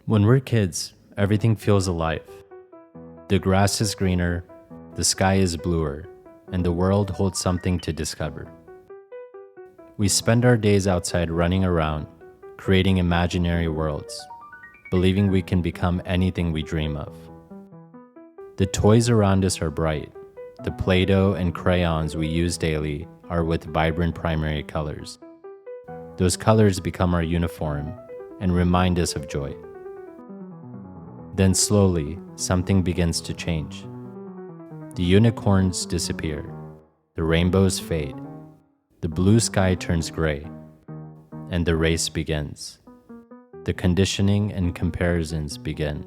When we're kids, everything feels alive. The grass is greener, the sky is bluer, and the world holds something to discover. We spend our days outside running around, creating imaginary worlds, believing we can become anything we dream of. The toys around us are bright. The Play-Doh and crayons we use daily are with vibrant primary colors. Those colors become our uniform and remind us of joy. Then slowly, something begins to change. The unicorns disappear, the rainbows fade, the blue sky turns gray, and the race begins. The conditioning and comparisons begin.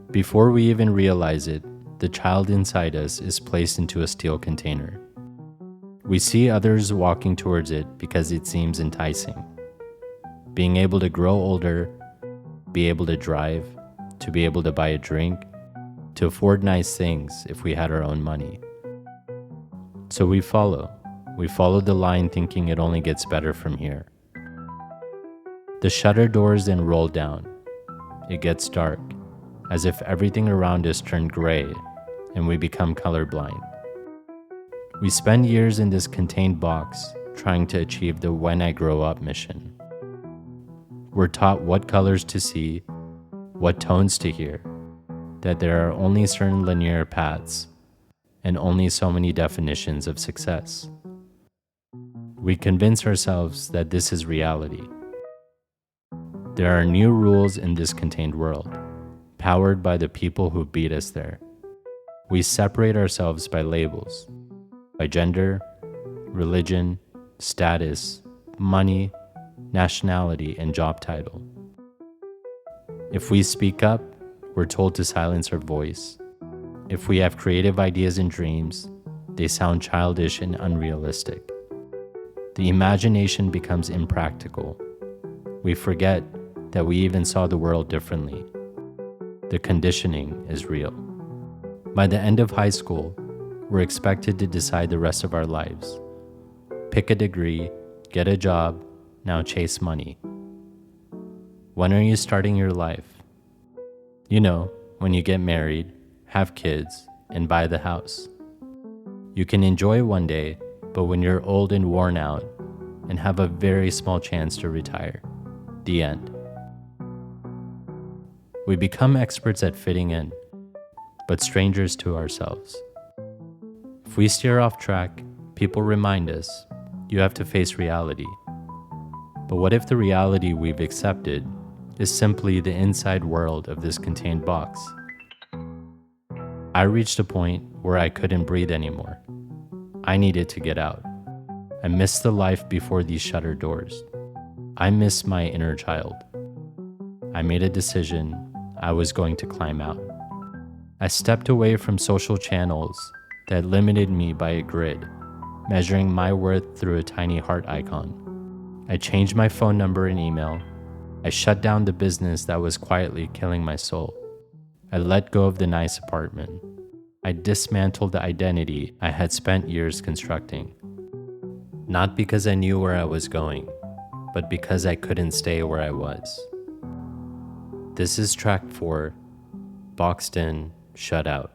Before we even realize it, the child inside us is placed into a steel container. We see others walking towards it because it seems enticing. Being able to grow older, be able to drive, to be able to buy a drink, to afford nice things if we had our own money. So we follow the line thinking it only gets better from here. The shutter doors then roll down. It gets dark, as if everything around us turned gray and we become colorblind. We spend years in this contained box trying to achieve the when I grow up mission. We're taught what colors to see, what tones to hear, that there are only certain linear paths and only so many definitions of success. We convince ourselves that this is reality. There are new rules in this contained world, powered by the people who beat us there. We separate ourselves by labels, by gender, religion, status, money, nationality, and job title. If we speak up, we're told to silence our voice. If we have creative ideas and dreams, they sound childish and unrealistic. The imagination becomes impractical. We forget that we even saw the world differently. The conditioning is real. By the end of high school, we're expected to decide the rest of our lives. Pick a degree, get a job, now chase money. When are you starting your life? You know, when you get married, have kids, and buy the house. You can enjoy one day, but when you're old and worn out, and have a very small chance to retire. The end. We become experts at fitting in, but strangers to ourselves. If we steer off track, people remind us, you have to face reality. But what if the reality we've accepted is simply the inside world of this contained box? I reached a point where I couldn't breathe anymore. I needed to get out. I missed the life before these shutter doors. I missed my inner child. I made a decision. I was going to climb out. I stepped away from social channels that limited me by a grid, measuring my worth through a tiny heart icon. I changed my phone number and email. I shut down the business that was quietly killing my soul. I let go of the nice apartment. I dismantled the identity I had spent years constructing. Not because I knew where I was going, but because I couldn't stay where I was. This is track 4, Boxed In, Shut Out.